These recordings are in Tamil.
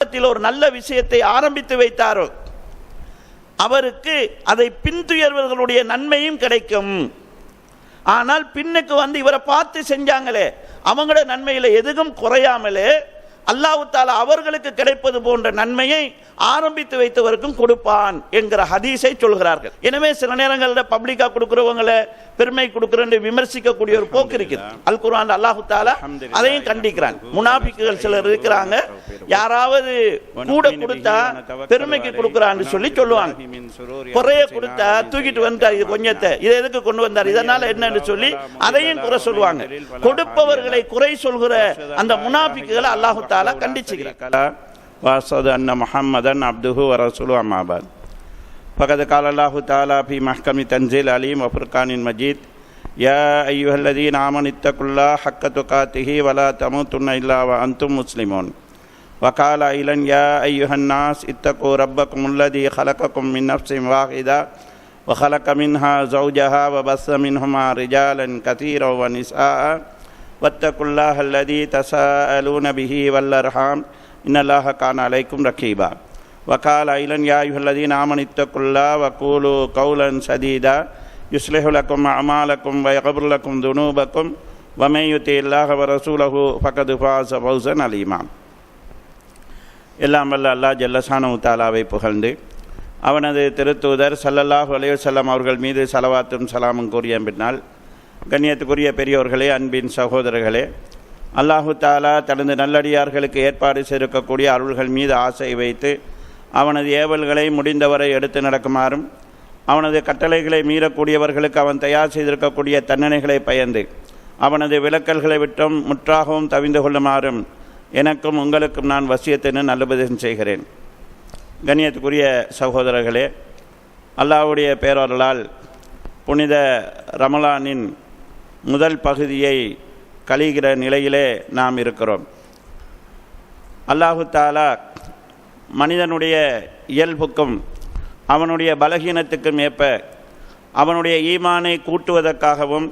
தொடக்கத்தில் ஒரு நல்ல விஷயத்தை ஆரம்பித்து வைத்தாரோ அவருக்கு அதை பின்துயர்வர்களுடைய நன்மையும் கிடைக்கும். ஆனால் பின்னுக்கு வந்து இவரை பார்த்து செஞ்சாங்களே அவங்களோட நன்மையில் எதுவும் குறையாமலே அல்லாஹ் தஆலா அவர்களுக்கு கிடைப்பது போன்ற நன்மையை ஆரம்பித்து வைத்தவருக்கும் கொடுப்பான் என்கிற ஹதீஸை சொல்கிறார்கள். எனவே சில நேரங்களில் பப்ளிக்கா கொடுக்கிறவங்களை பெருமை கொடுக்கிறேன் விமர்சிக்கக்கூடிய ஒரு போக்கு இருக்குது. அல் குர்ஆன் அல்லாஹ் தஆலா அதையும் கண்டிக்கிறான். முனாஃபிக்குகள் சிலர் இருக்கிறாங்க, யாராவது கூட கொடுத்தா பெருமைக்கு கொடுக்கிறான்னு சொல்லி சொல்லுவாங்க. குறைய கொடுத்தா தூக்கிட்டு வந்தார், இது கொஞ்சத்தை இதை எதுக்கு கொண்டு வந்தார், இதனால என்னன்னு சொல்லி அதையும் குறை சொல்லுவாங்க. கொடுப்பவர்களை குறை சொல்கிற அந்த முனாஃபிக்குகளை அல்லாஹ் தஆலா கண்டிச்சுக்கிறார். وأشهد أن محمدا عبده ورسوله أما بعد فقد قال الله تعالى في محكم تنزيل العليم وفرقان المجيد يا أيها الذين آمنوا اتقوا الله حق تقاته ولا تموتن إلا وأنتم مسلمون وقال أيضا يا أيها الناس اتقوا ربكم الذي خلقكم من نفس واحدة وخلق منها زوجها وبث منهما رجالا كثيرا ونساء واتقوا الله الذي تساءلون به والأرحام إن الله كان عليكم رقيبا وقال أيضا يا أيها الذين آمنوا اتقوا الله وقولوا قولا سديدا يصلح لكم أعمالكم ويغفر لكم ذنوبكم ومن يطع الله ورسوله فقد فاز فوزا عظيما. எல்லாம் வல்ல அல்லாஹ் ஜல்லஷானஹு தஆலாவை புகழ்ந்து அவனது திருத்தூதர் ஸல்லல்லாஹு அலைஹி வஸல்லம் அவர்கள் மீது ஸலவாத்தும் ஸலாமும் கூறிய பின்னால், கண்ணியத்துக்குரிய பெரியோர்களே, அன்பின் சகோதரர்களே, அல்லாஹு தஆலா தனது நல்லடியார்களுக்கு ஏற்பாடு செய்திருக்கக்கூடிய அருள்கள் மீது ஆசை வைத்து அவனது ஏவல்களை முடிந்தவரை எடுத்து நடக்குமாறும் அவனது கட்டளைகளை மீறக்கூடியவர்களுக்கு அவன் தயார் செய்திருக்கக்கூடிய தண்டனைகளை பயந்து அவனது விலக்கல்களை விட்டும் முற்றாகவும் தவிந்து கொள்ளுமாறும் எனக்கும் உங்களுக்கும் நான் வசியத்தின்னு நல்லுபதேசம் செய்கிறேன். கண்ணியத்துக்குரிய சகோதரர்களே, அல்லாஹ்வுடைய பேரருளால் புனித ரமலானின் முதல் பகுதியை கழிகிற நிலையிலே நாம் இருக்கிறோம். அல்லாஹு தஆலா மனிதனுடைய இயல்புக்கும் அவனுடைய பலகீனத்துக்கும் ஏற்ப அவனுடைய ஈமானை கூட்டுவதற்காகவும்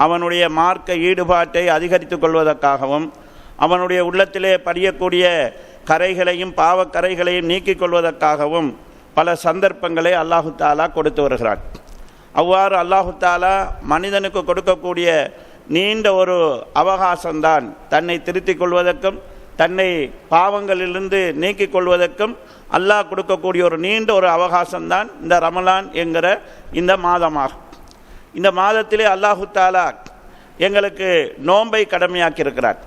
அவனுடைய மார்க்க ஈடுபாட்டை அதிகரித்து கொள்வதற்காகவும் அவனுடைய உள்ளத்திலே படியக்கூடிய கரைகளையும் பாவக்கரைகளையும் நீக்கிக் கொள்வதற்காகவும் பல சந்தர்ப்பங்களை அல்லாஹு தஆலா கொடுத்து வருகிறான். அவ்வாறு அல்லாஹு தஆலா மனிதனுக்கு கொடுக்கக்கூடிய நீண்ட ஒரு அவகாசம்தான் தன்னை திருத்திக் கொள்வதற்கும் தன்னை பாவங்களிலிருந்து நீக்கிக் கொள்வதற்கும் அல்லாஹ் கொடுக்கக்கூடிய ஒரு நீண்ட ஒரு அவகாசம்தான் இந்த ரமலான் என்கிற இந்த மாதமாகும். இந்த மாதத்திலே அல்லாஹு தஆலா எங்களுக்கு நோன்பை கடமையாக்கியிருக்கிறார்.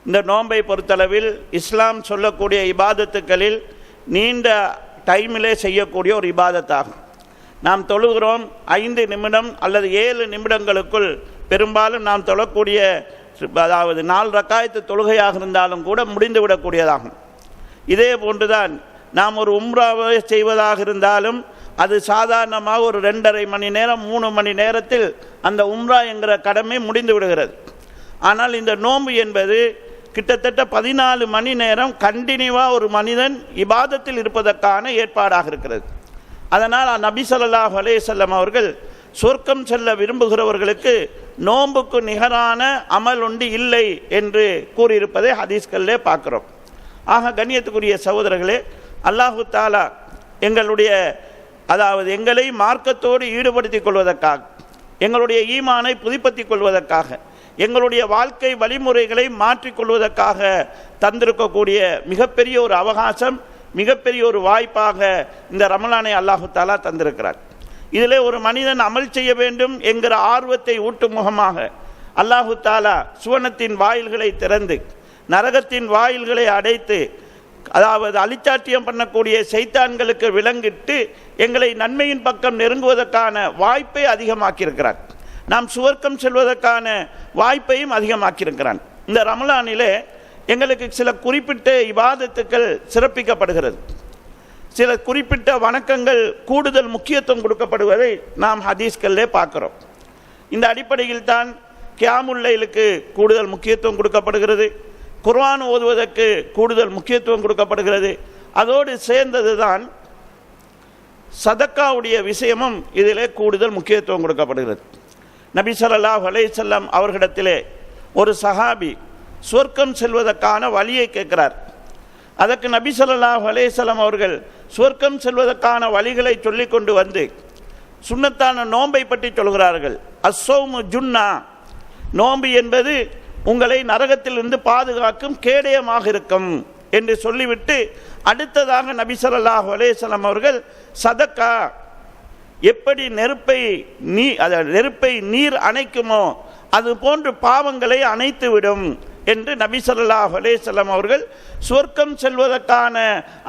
இந்த நோன்பை பொறுத்தளவில் இஸ்லாம் சொல்லக்கூடிய இபாதத்துக்களில் நீண்ட டைமிலே செய்யக்கூடிய ஒரு இபாதத்தாகும். நாம் தொழுகிறோம் 5 நிமிடம் அல்லது 7 நிமிடங்களுக்குள் பெரும்பாலும் நாம் தொழக்கூடிய, அதாவது 4 ரக்காயத்து தொழுகையாக இருந்தாலும் கூட முடிந்துவிடக்கூடியதாகும். இதே போன்றுதான் நாம் ஒரு உம்ராவை செய்வதாக இருந்தாலும் அது சாதாரணமாக ஒரு 2.5 மணி நேரம் 3 மணி நேரத்தில் அந்த உம்ரா என்கிற கடமை முடிந்து விடுகிறது. ஆனால் இந்த நோன்பு என்பது கிட்டத்தட்ட 14 மணி நேரம் கண்டினியூவாக ஒரு மனிதன் இபாதத்தில் இருப்பதற்கான ஏற்பாடாக இருக்கிறது. அதனால் நபி ஸல்லல்லாஹு அலைஹி வஸல்லம் அவர்கள் சொர்க்கம் செல்ல விரும்புகிறவர்களுக்கு நோன்புக்கு நிகரான அமல் ஒன்று இல்லை என்று கூறியிருப்பதை ஹதீஸ்களிலே பார்க்கிறோம். ஆக கண்ணியத்துக்குரிய சகோதரர்களே, அல்லாஹு தஆலா எங்களுடைய எங்களை மார்க்கத்தோடு ஈடுபடுத்திக் கொள்வதற்காக, எங்களுடைய ஈமானை புதுப்பித்துக் கொள்வதற்காக, எங்களுடைய வாழ்க்கை வழிமுறைகளை மாற்றிக்கொள்வதற்காக தந்திருக்கக்கூடிய மிகப்பெரிய ஒரு அவகாசம், மிகப்பெரிய ஒரு வாய்ப்பாக இந்த ரமலானை அல்லாஹு தஆலா தந்திருக்கிறார். இதிலே ஒரு மனிதன் அமல் செய்ய வேண்டும் என்கிற ஆர்வத்தை ஊட்டும் முகமாக அல்லாஹு தஆலா சுவனத்தின் வாயில்களை திறந்து நரகத்தின் வாயில்களை அடைத்து, அழிச்சாட்டியம் பண்ணக்கூடிய சைத்தான்களுக்கு விலங்கிட்டு எங்களை நன்மையின் பக்கம் நெருங்குவதற்கான வாய்ப்பை அதிகமாக்கியிருக்கிறார். நாம் சுவர்க்கம் செல்வதற்கான வாய்ப்பையும் அதிகமாக்கியிருக்கிறான். இந்த ரமலானிலே எங்களுக்கு சில குறிப்பிட்ட இபாதத்துக்கள் சிறப்பிக்கப்படுகிறது. சில குறிப்பிட்ட வணக்கங்கள் கூடுதல் முக்கியத்துவம் கொடுக்கப்படுவதை நாம் ஹதீஸ்களிலே பார்க்கிறோம். இந்த அடிப்படையில் தான் கியாமுல் லைலுக்கு கூடுதல் முக்கியத்துவம் கொடுக்கப்படுகிறது, குர்ஆன் ஓதுவதற்கு கூடுதல் முக்கியத்துவம் கொடுக்கப்படுகிறது. அதோடு சேர்ந்தது தான் சதக்காவுடைய விஷயமும் இதிலே கூடுதல் முக்கியத்துவம் கொடுக்கப்படுகிறது. நபி ஸல்லல்லாஹு அலைஹி வஸல்லம் அவர்களிடத்திலே ஒரு சஹாபி சொர்க்கம் செல்வதற்கான வழியை கேட்கிறார். அதற்கு நபி ஸல்லல்லாஹு அலைஹி வஸல்லம் அவர்கள் சுவர்க்கம் செல்வதற்கான வழிகளை சொல்லி கொண்டு வந்து சுன்னத்தான நோன்பை பற்றி சொல்கிறார்கள். அஸ்ஸௌமு ஜுன்னா, நோன்பு என்பது உங்களை நரகத்திலிருந்து பாதுகாக்கும் கேடயமாக இருக்கும் என்று சொல்லிவிட்டு அடுத்ததாக நபி ஸல்லல்லாஹு அலைஹி வஸல்லம் அவர்கள் சதக்கா எப்படி நெருப்பை நீர் அணைக்குமோ அது போன்று பாவங்களை அணைத்துவிடும் என்று நபி ஸல்லல்லாஹு அலைஹி வஸல்லம் அவர்கள் சுவர்க்கம் செல்வதற்கான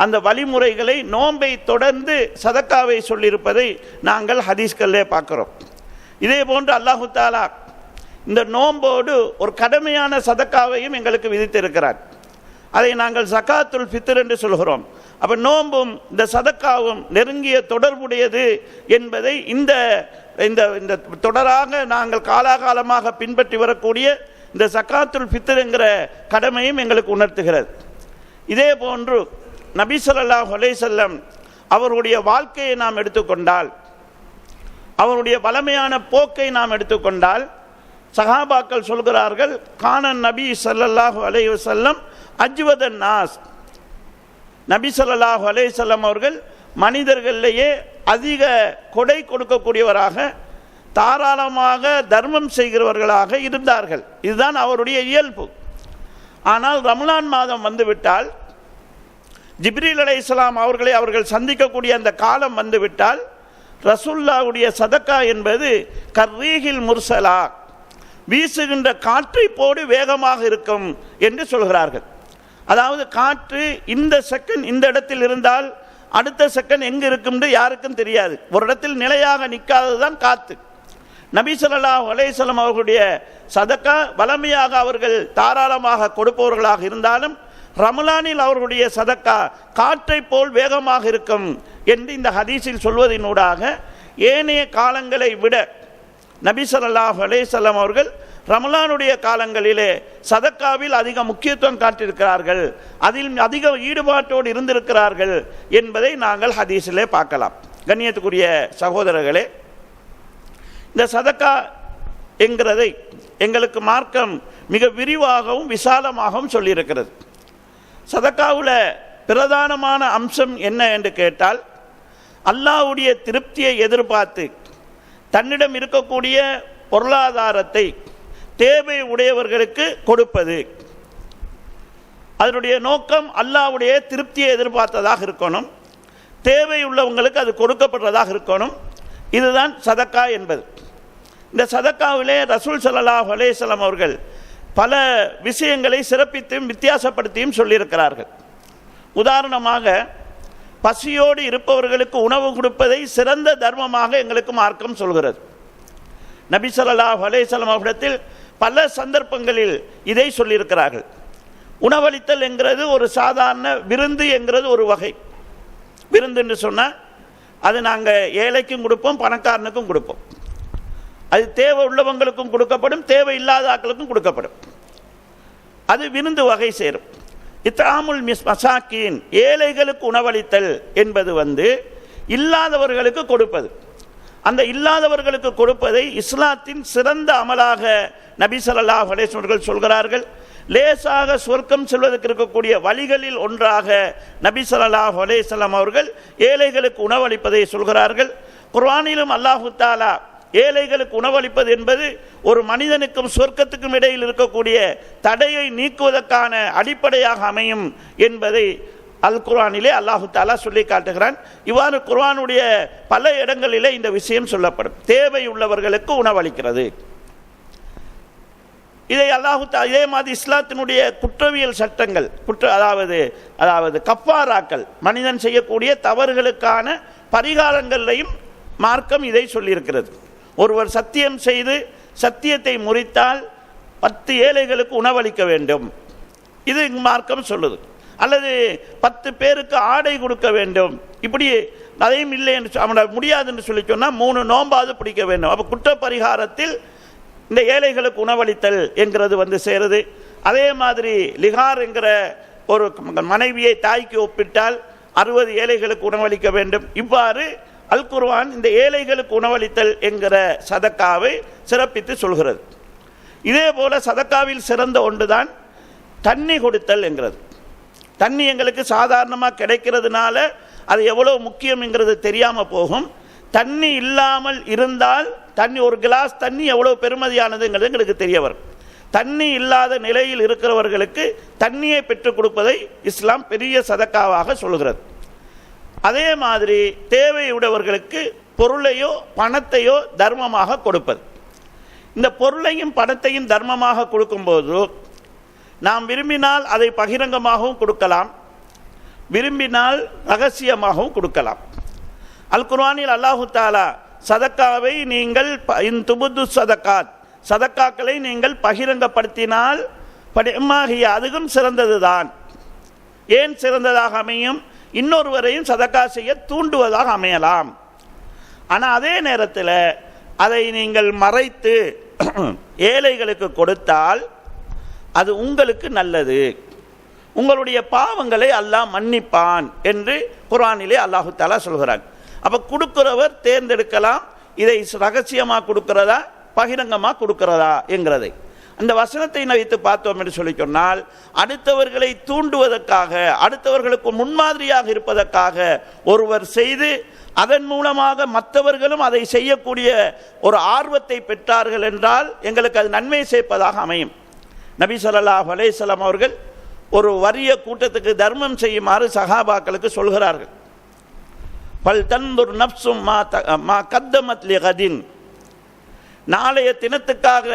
அந்த வழிமுறைகளை நோன்பை தொடர்ந்து சதக்காவை சொல்லியிருப்பதை நாங்கள் ஹதீஸ்களிலே பார்க்கிறோம். இதே போன்று அல்லாஹு தஆலா இந்த நோம்போடு ஒரு கடமையான சதக்காவையும் எங்களுக்கு விதித்திருக்கிறார். அதை நாங்கள் ஜகாத்துல் ஃபித்ர் என்று சொல்கிறோம். அப்போ நோம்பும் இந்த சதக்காவும் நெருங்கிய தொடர்புடையது என்பதை இந்த இந்த தொடராக நாங்கள் காலாகாலமாக பின்பற்றி வரக்கூடிய இந்த ஜகாத்துல் ஃபித்ர் என்கிற கடமையும் எங்களுக்கு உணர்த்துகிறது. இதே போன்று நபி ஸல்லல்லாஹு அலைஹி வஸல்லம் அவருடைய வாழ்க்கையை நாம் எடுத்துக்கொண்டால், அவருடைய வளமையான போக்கை நாம் எடுத்துக்கொண்டால், சஹாபாக்கள் சொல்கிறார்கள், கானன் நபி ஸல்லல்லாஹு அலைஹி வஸல்லம் அஜ்வதன் நாஸ், நபி ஸல்லல்லாஹு அலைஹி வஸல்லம் அவர்கள் மனிதர்களிலேயே அதிக கொடை கொடுக்கக்கூடியவராக, தாராளமாக தர்மம் செய்கிறவர்களாக இருந்தார்கள். இதுதான் அவருடைய இயல்பு. ஆனால் ரமலான் மாதம் வந்துவிட்டால், ஜிப்ரீல் அலைஹிஸ்ஸலாம் அவர்களை அவர்கள் சந்திக்கக்கூடிய அந்த காலம் வந்துவிட்டால், ரசூலுல்லாஹ்வுடைய சதக்கா என்பது கர்ரீஹில் முர்சலா, வீசுகின்ற காற்றை போடு வேகமாக இருக்கும் என்று சொல்கிறார்கள். அதாவது காற்று இந்த செகண்ட் இந்த இடத்தில் இருந்தால் அடுத்த செகண்ட் எங்கே இருக்கும் என்று யாருக்கும் தெரியாது. ஒரு இடத்தில் நிலையாக நிற்காதது தான் காற்று. நபி ஸல்லல்லாஹு அலைஹி வஸல்லம் அவர்களுடைய சதக்கா வளமையாக அவர்கள் தாராளமாக கொடுப்பவர்களாக இருந்தாலும், ரமலானில் அவர்களுடைய சதக்கா காற்றை போல் வேகமாக இருக்கும் என்று இந்த ஹதீஸில் சொல்வதனூடாக ஏனைய காலங்களை விட நபி ஸல்லல்லாஹு அலைஹி வஸல்லம் அவர்கள் ரமலானுடைய காலங்களிலே சதக்காவில் அதிக முக்கியத்துவம் காட்டியிருக்கிறார்கள், அதில் அதிக ஈடுபாட்டோடு இருந்திருக்கிறார்கள் என்பதை நாங்கள் ஹதீஸிலே பார்க்கலாம். கண்ணியத்துக்குரிய சகோதரர்களே, இந்த சதக்கா என்கிறதை எங்களுக்கு மார்க்கம் மிக விரிவாகவும் விசாலமாகவும் சொல்லியிருக்கிறது. சதக்காவில் பிரதானமான அம்சம் என்ன என்று கேட்டால், அல்லாஹ்வுடைய திருப்தியை எதிர்பார்த்து தன்னிடம் இருக்கக்கூடிய பொருளாதாரத்தை தேவை உடையவர்களுக்கு கொடுப்பது. அதனுடைய நோக்கம் அல்லாஹ்வுடைய திருப்தியை எதிர்பார்த்ததாக இருக்கணும், தேவை உள்ளவங்களுக்கு அது கொடுக்கப்படுறதாக இருக்கணும். இதுதான் சதக்கா என்பது. இந்த சதக்காவிலே ரசூல் ஸல்லல்லாஹு அலைஹி வஸல்லம் அவர்கள் பல விஷயங்களை சிறப்பித்தும் வித்தியாசப்படுத்தியும் சொல்லியிருக்கிறார்கள். உதாரணமாக, பசியோடு இருப்பவர்களுக்கு உணவு கொடுப்பதை சிறந்த தர்மமாக எங்களுக்கு மார்க்கம் சொல்கிறது. நபி ஸல்லல்லாஹு அலைஹி வஸல்லம் அவர்களிடத்தில் பல சந்தர்ப்பங்களில் இதை சொல்லியிருக்கிறார்கள். உணவளித்தல் என்கிறது ஒரு சாதாரண விருந்து என்கிறது ஒரு வகை. விருந்து என்று சொன்னால் அது நாங்கள் ஏழைக்கும் கொடுப்போம், பணக்காரனுக்கும் கொடுப்போம். அது தேவை உள்ளவங்களுக்கும் கொடுக்கப்படும், தேவை இல்லாத ஆட்களுக்கும் கொடுக்கப்படும். அது விருந்து வகை சேரும். இத்ஆமுல் மசாக்கீன், ஏழைகளுக்கு உணவளித்தல் என்பது இல்லாதவர்களுக்கு கொடுப்பது. அந்த இல்லாதவர்களுக்கு கொடுப்பதை இஸ்லாத்தின் சிறந்த அமலாக நபி ஸல்லல்லாஹு அலைஹி வஸல்லம் அவர்கள் சொல்கிறார்கள். லேசாக சொர்க்கம் செல்வதற்கு இருக்கக்கூடிய வழிகளில் ஒன்றாக நபி ஸல்லல்லாஹு அலைஹி வஸல்லம் அவர்கள் ஏழைகளுக்கு உணவளிப்பதை சொல்கிறார்கள். குர்ஆனிலும் அல்லாஹு தஆலா ஏழைகளுக்கு உணவளிப்பது என்பது ஒரு மனிதனுக்கும் சொர்க்கத்துக்கும் இடையில் இருக்கக்கூடிய தடையை நீக்குவதற்கான அடிப்படையாக அமையும் என்பதை அல் குர்ஆனிலே அல்லாஹு தஆலா சொல்லி காட்டுகிறான். இவ்வாறு குர்ஆனுடைய பல இடங்களிலே இந்த விஷயம் சொல்லப்படும். தேவை உள்ளவர்களுக்கு உணவளிக்கிறது. இதை அல்லாஹு தஆலா இதே மாதிரி இஸ்லாத்தினுடைய குற்றவியல் சட்டங்கள், அதாவது கஃபாராக்கள், மனிதன் செய்யக்கூடிய தவறுகளுக்கான பரிகாரங்களையும் மார்க்கம் இதை சொல்லியிருக்கிறது. ஒருவர் சத்தியம் செய்து சத்தியத்தை முறித்தால் 10 ஏழைகளுக்கு உணவளிக்க வேண்டும், இது மார்க்கம் சொல்லுது. அல்லது 10 பேருக்கு ஆடை கொடுக்க வேண்டும், இப்படி அதையும் இல்லை என்று அவனை முடியாது என்று சொல்லி சொன்னால் 3 நோம்பாவது பிடிக்க வேண்டும். அப்போ குற்ற பரிகாரத்தில் இந்த ஏழைகளுக்கு உணவளித்தல் என்கிறது சேருது. அதே மாதிரி லிகார் என்கிற ஒரு மனைவியை தாய்க்கு ஒப்பிட்டால் 60 ஏழைகளுக்கு உணவளிக்க வேண்டும். இவ்வாறு அல் குர்ஆன் இந்த ஏழைகளுக்கு உணவளித்தல் என்கிற சதக்காவை சிறப்பித்து சொல்கிறது. இதே போல சதக்காவில் சிறந்த ஒன்றுதான் தண்ணி கொடுத்தல் என்கிறது. தண்ணி எங்களுக்கு சாதாரணமாக கிடைக்கிறதுனால அது எவ்வளோ முக்கியங்கிறது தெரியாமல் போகும். தண்ணி இல்லாமல் இருந்தால் தண்ணி, ஒரு கிளாஸ் தண்ணி எவ்வளோ பெருமதியானதுங்கிறது எங்களுக்கு தெரிய வரும். தண்ணி இல்லாத நிலையில் இருக்கிறவர்களுக்கு தண்ணியை பெற்றுக் கொடுப்பதை இஸ்லாம் பெரிய சதக்காவாக சொல்கிறது. அதே மாதிரி தேவையுடையவர்களுக்கு பொருளையோ பணத்தையோ தர்மமாக கொடுப்பது. இந்த பொருளையும் பணத்தையும் தர்மமாக கொடுக்கும்போது நாம் விரும்பினால் அதை பகிரங்கமாகவும் கொடுக்கலாம், விரும்பினால் ரகசியமாகவும் கொடுக்கலாம். அல் குர்ஆனில் அல்லாஹு தஆலா சதக்காவை நீங்கள் துபுது சதக்காத், சதக்காக்களை நீங்கள் பகிரங்கப்படுத்தினால் படிமாகிய அதுவும் சிறந்ததுதான். ஏன் சிறந்ததாக அமையும்? இன்னொருவரையும் சதக்கா செய்ய தூண்டுவதாக அமையலாம். ஆனால் அதே நேரத்தில் அதை நீங்கள் மறைத்து ஏழைகளுக்கு கொடுத்தால் அது உங்களுக்கு நல்லது, உங்களுடைய பாவங்களை அல்லாஹ் மன்னிப்பான் என்று குர்ஆனிலே அல்லாஹு தஆலா சொல்கிறான். அப்போ கொடுக்கிறவர் தேர்ந்தெடுக்கலாம், இதை ரகசியமாக கொடுக்கிறதா பகிரங்கமாக கொடுக்கிறதா என்கிறதை. அந்த வசனத்தை வைத்து பார்த்தோம் என்று சொல்லி சொன்னால், அடுத்தவர்களை தூண்டுவதற்காக, அடுத்தவர்களுக்கு முன்மாதிரியாக இருப்பதற்காக ஒருவர் செய்து அதன் மூலமாக மற்றவர்களும் அதை செய்யக்கூடிய ஒரு ஆர்வத்தை பெற்றார்கள் என்றால் எங்களுக்கு அது நன்மை சேர்ப்பதாக அமையும். நபி ஸல்லல்லாஹு அலைஹி வஸல்லம் அவர்கள் ஒரு வறிய கூட்டத்துக்கு தர்மம் செய்யுமாறு சஹாபாக்களுக்கு சொல்கிறார்கள். பல் தன்துர் நஃப்ஸும் மா கத்தமத் லிகதின், நாளைய தினத்துக்காக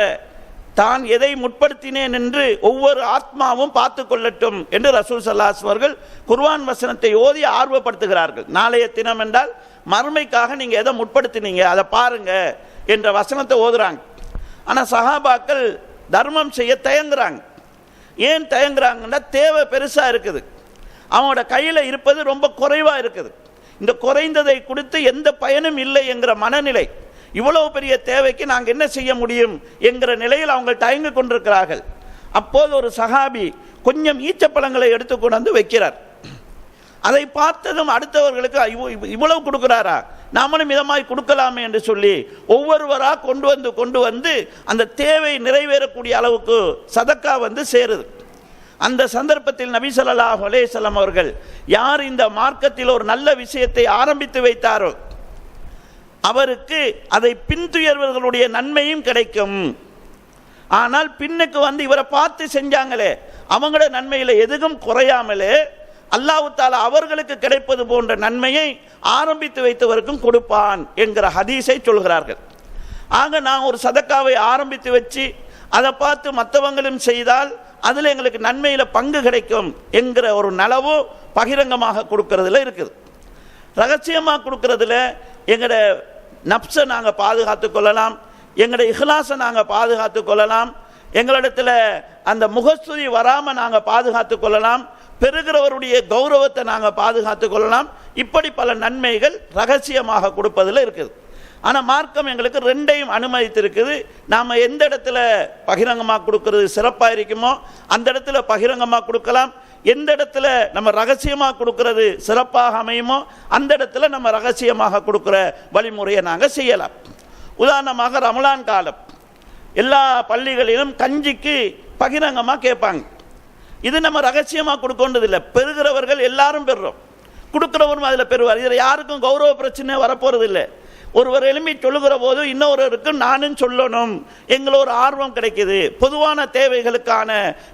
தான் எதை முற்படுத்தினேன் என்று ஒவ்வொரு ஆத்மாவும் பார்த்து கொள்ளட்டும் என்று ரசூல் ஸல்லல்லாஹு அலைஹி வஸல்லம் அவர்கள் குர்ஆன் வசனத்தை ஓதி ஆர்வப்படுத்துகிறார்கள். நாளைய தினம் என்றால் மறுமைக்காக நீங்கள் எதை முற்படுத்தினீங்க அதை பாருங்க என்ற வசனத்தை ஓதுறாங்க. ஆனால் சஹாபாக்கள் தர்மம் செய்ய தயங்குறாங்க. ஏன் தயங்குறாங்கன்னா, தேவை பெருசாக இருக்குது, அவனோட கையில் இருப்பது ரொம்ப குறைவாக இருக்குது, இந்த குறைந்ததை கொடுத்து எந்த பயனும் இல்லை என்கிற மனநிலை. இவ்வளவு பெரிய தேவைக்கு நாங்கள் என்ன செய்ய முடியும் என்கிற நிலையில் அவங்க தயங்கி கொண்டிருக்கிறார்கள். அப்போது ஒரு சஹாபி கொஞ்சம் ஈச்சப்பழங்களை எடுத்து கொண்டு வந்து வைக்கிறார். அதை பார்த்ததும் அடுத்தவர்களுக்கு இவ்வளவு கொடுக்கிறாரா, நாமளும் மிதமாய் கொடுக்கலாமே என்று சொல்லி ஒவ்வொருவராக கொண்டு வந்து அந்த தேவை நிறைவேறக்கூடிய அளவுக்கு சதக்கா வந்து சேருது. அந்த சந்தர்ப்பத்தில் நபி ஸல்லல்லாஹு அலைஹி வஸல்லம் அவர்கள், யார் இந்த மார்க்கத்தில் ஒரு நல்ல விஷயத்தை ஆரம்பித்து வைத்தாரோ அவருக்கு அதை பின்துயர்வர்களுடைய நன்மையும் கிடைக்கும். ஆனால் பின்னுக்கு வந்து இவரை பார்த்து செஞ்சாங்களே அவங்களோட நன்மையில் எதுவும் குறையாமலே அல்லாஹ் தஆலா அவர்களுக்கு கிடைப்பது போன்ற நன்மையை ஆரம்பித்து வைத்தவருக்கும் கொடுப்பான் என்கிற ஹதீஸை சொல்கிறார்கள். ஆக நான் ஒரு சதக்காவை ஆரம்பித்து வச்சு அதை பார்த்து மற்றவங்களும் செய்தால் அதில் எங்களுக்கு நன்மையில் பங்கு கிடைக்கும் என்கிற ஒரு நலவு பகிரங்கமாக கொடுக்கறதுல இருக்குது. ரகசியமாக கொடுக்கறதுல எங்களோட நப்சை நாங்கள் பாதுகாத்து கொள்ளலாம், எங்களோட இஹ்லாஸை நாங்கள் பாதுகாத்து கொள்ளலாம், எங்களிடத்தில் அந்த முகஸ்துதி வராமல் நாங்கள் பாதுகாத்து கொள்ளலாம், பெறுகிறவருடைய கௌரவத்தை நாங்கள் பாதுகாத்து கொள்ளலாம். இப்படி பல நன்மைகள் ரகசியமாக கொடுப்பதில் இருக்குது. ஆனால் மார்க்கம் எங்களுக்கு ரெண்டையும் அனுமதித்திருக்குது. நாம் எந்த இடத்துல பகிரங்கமாக கொடுக்கறது சிறப்பாக இருக்குமோ அந்த இடத்துல பகிரங்கமாக கொடுக்கலாம், எந்த இடத்துல நம்ம ரகசியமாக கொடுக்கறது சிறப்பாக அமையுமோ அந்த இடத்துல நம்ம ரகசியமாக கொடுக்குற வழிமுறையை நாங்கள் செய்யலாம். உதாரணமாக ரமலான் காலம், எல்லா பள்ளிகளிலும் கஞ்சிக்கு பகிரங்கமாக கேட்பாங்க. இது நம்ம ரகசியமாக கொடுக்கொண்டதில்லை, பெறுகிறவர்கள் எல்லாரும் பெறுறோம், கொடுக்குறவரும் அதில் பெறுவார். இதில் யாருக்கும் கௌரவ பிரச்சனை வரப்போகிறது இல்லை. ஒருவர் எழுப்பி சொல்லுகிற போது இன்னொருவருக்கு நானும் சொல்லணும் எங்கள ஒரு ஆர்வம் கிடைக்குது. பொதுவான தேவைகளுக்கான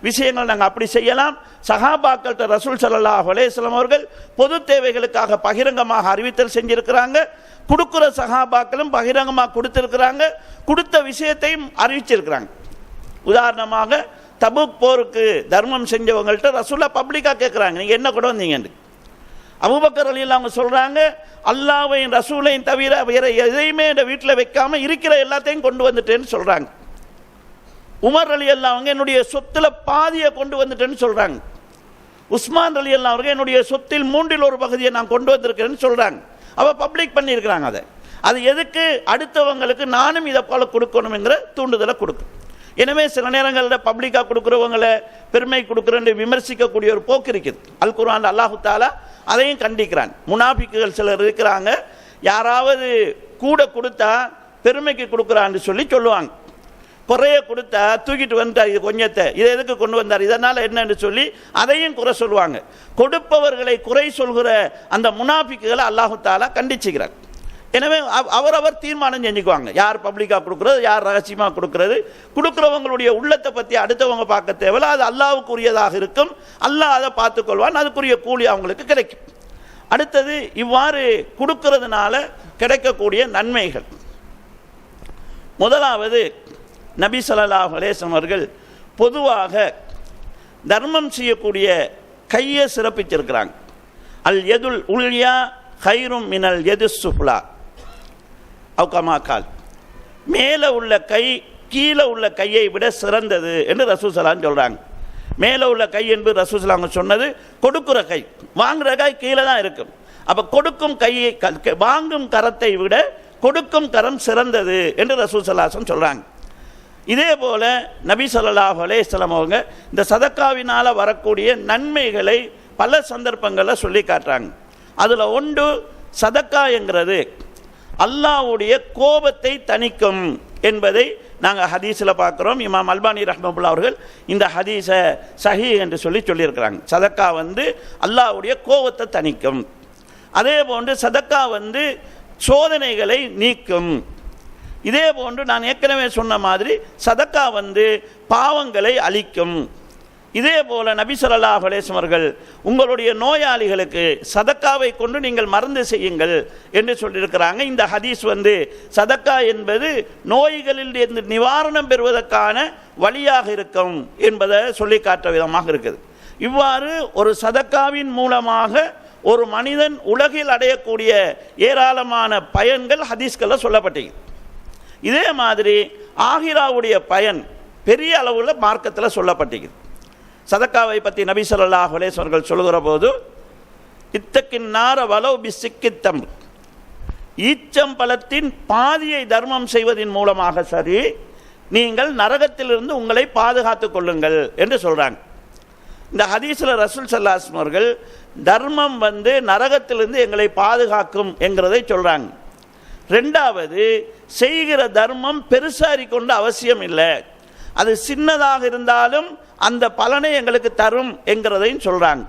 விஷயங்கள் நாங்கள் அப்படி செய்யலாம். சஹாபாக்கள்கிட்ட ரசூல் ஸல்லல்லாஹு அலைஹி வஸல்லம் அவர்கள் பொது தேவைகளுக்காக பகிரங்கமாக அறிவித்தல் செஞ்சிருக்கிறாங்க. கொடுக்குற சஹாபாக்களும் பகிரங்கமாக கொடுத்திருக்கிறாங்க, கொடுத்த விஷயத்தையும் அறிவிச்சிருக்கிறாங்க. உதாரணமாக தபுக் போருக்கு தர்மம் செஞ்சவங்கள்ட்ட ரசூலா பப்ளிக்காக கேட்குறாங்க, நீங்கள் என்ன கொண்டு வந்தீங்கன்னு. அபூபக்கர் ரலியல்லாஹு அவங்க சொல்கிறாங்க, அல்லாஹ்வையும் ரசூலையும் தவிர வேற எதையுமே என் வீட்டில் வைக்காமல் இருக்கிற எல்லாத்தையும் கொண்டு வந்துட்டேன்னு சொல்கிறாங்க. உமர் ரலியல்லாஹு அவங்க என்னுடைய சொத்தில் பாதியை கொண்டு வந்துட்டேன்னு சொல்கிறாங்க. உஸ்மான் ரலியல்லாஹு அவர்கள் என்னுடைய சொத்தில் 1/3 பகுதியை நான் கொண்டு வந்திருக்கிறேன்னு சொல்கிறாங்க. அவள் பப்ளிக் பண்ணியிருக்கிறாங்க. அது எதுக்கு? அடுத்தவங்களுக்கு நானும் இதை போல கொடுக்கணுங்கிற தூண்டுதலை கொடுக்கும். எனவே சில நேரங்களில் பப்ளிக்காக கொடுக்குறவங்களை பெருமை கொடுக்குறேன்னு விமர்சிக்கக்கூடிய ஒரு போக்கு இருக்குது. அல் குர்ஆன் அல்லாஹு தஆலா அதையும் கண்டிக்கிறான். முனாஃபிக்குகள் சிலர் இருக்கிறாங்க, யாராவது கூட கொடுத்தா பெருமைக்கு கொடுக்குறான்னு சொல்லுவாங்க. குறைய கொடுத்தா தூக்கிட்டு வந்தார், இது கொஞ்சத்தை இதை எதுக்கு கொண்டு வந்தார், இதனால் என்னன்னு சொல்லி அதையும் குறை சொல்லுவாங்க. கொடுப்பவர்களை குறை சொல்கிற அந்த முனாஃபிக்குகளை அல்லாஹு தாலா கண்டிச்சுக்கிறார். எனவே அவரவர் தீர்மானம் செஞ்சுக்குவாங்க, யார் பப்ளிக்காக கொடுக்குறது, யார் ரகசியமாக கொடுக்குறது. கொடுக்குறவங்களுடைய உள்ளத்தை பற்றி அடுத்தவங்க பார்க்க தேவையில்ல, அது அல்லாஹ்வுக்கு உரியதாக இருக்கும். அல்லாஹ் அதை பார்த்துக்கொள்வான், அதுக்குரிய கூலி அவங்களுக்கு கிடைக்கும். அடுத்தது, இவ்வாறு கொடுக்கறதுனால கிடைக்கக்கூடிய நன்மைகள். முதலாவது, நபி ஸல்லல்லாஹு அலைஹி வஸல்லம் அவர்கள் பொதுவாக தர்மம் செய்யக்கூடிய கையை சிறப்பிச்சிருக்கிறாங்க. அல் யதுல் உல்யா ஹைரும் மினல் யதுஸ் சுஃப்லா அவுகமாக்கால், மேலே உள்ள கை கீழே உள்ள கையை விட சிறந்தது என்று ரசூல் ஸல்லல்லாஹு சொல்கிறாங்க. மேலே உள்ள கை என்பது ரசூல் ஸல்லல்லாஹு சொன்னது கொடுக்குற கை, வாங்குற கை கீழே தான் இருக்கும். அப்போ கொடுக்கும் கையை வாங்கும் கரத்தை விட கொடுக்கும் கரம் சிறந்தது என்று ரசூல் ஸல்லல்லாஹு சொல்கிறாங்க. இதே போல் நபி ஸல்லல்லாஹு அலைஹி வஸல்லம் அவங்க இந்த சதக்காவினால் வரக்கூடிய நன்மைகளை பல சந்தர்ப்பங்களில் சொல்லி காட்டுறாங்க. அதில் ஒன்று, சதக்கா என்கிறது அல்லாஹ்வுடைய கோபத்தை தணிக்கும் என்பதை நாங்கள் ஹதீஸில் பார்க்குறோம். இமாம் அல்பானி ரஹ்மத்துல்லாஹி அவர்கள் இந்த ஹதீஸை சஹீஹ் என்று சொல்லியிருக்கிறாங்க. சதக்கா அல்லாஹ்வுடைய கோபத்தை தணிக்கும். அதே போன்று சதக்கா சோதனைகளை நீக்கும். இதே போன்று நான் ஏற்கனவே சொன்ன மாதிரி சதக்கா பாவங்களை அழிக்கும். இதே போல நபி ஸல்லல்லாஹு அலைஹி வஸல்லம் அவர்கள் உங்களுடைய நோயாளிகளுக்கு சதக்காவை கொண்டு நீங்கள் மருந்து செய்யுங்கள் என்று சொல்லியிருக்கிறாங்க. இந்த ஹதீஸ் சதக்கா என்பது நோய்களில் இருந்து நிவாரணம் பெறுவதற்கான வழியாக இருக்கும் என்பதை சொல்லி காட்ட விதமாக இருக்குது. இவ்வாறு ஒரு சதக்காவின் மூலமாக ஒரு மனிதன் உலகில் அடையக்கூடிய ஏராளமான பயன்கள் ஹதீஸ்களில் சொல்லப்பட்டது. இதே மாதிரி ஆகிராவுடைய பயன் பெரிய அளவில் மார்க்கத்தில் சொல்லப்பட்டது. சதக்காவை பற்றி நபி ஸல்லல்லாஹு அலைஹி வஸல்லம் அவர்கள் சொல்லுகிற போது, இத்தக்கின் நார வலோ பிசிக்கித்தம், ஈச்சம்பழத்தின் பாதியை தர்மம் செய்வதன் மூலமாக சரி நீங்கள் நரகத்திலிருந்து உங்களை பாதுகாத்துக் கொள்ளுங்கள் என்று சொல்கிறாங்க. இந்த ஹதீஸில் ரசூல் ஸல்லல்லாஹு அலைஹி வஸல்லம் அவர்கள் தர்மம் நரகத்திலிருந்து எங்களை பாதுகாக்கும் என்கிறதை சொல்கிறாங்க. ரெண்டாவது, செய்கிற தர்மம் பெருசாரி கொண்டு அவசியம் இல்லை, அது சின்னதாக இருந்தாலும் அந்த பலனை எங்களுக்கு தரும் என்கிறதையும் சொல்கிறாங்க.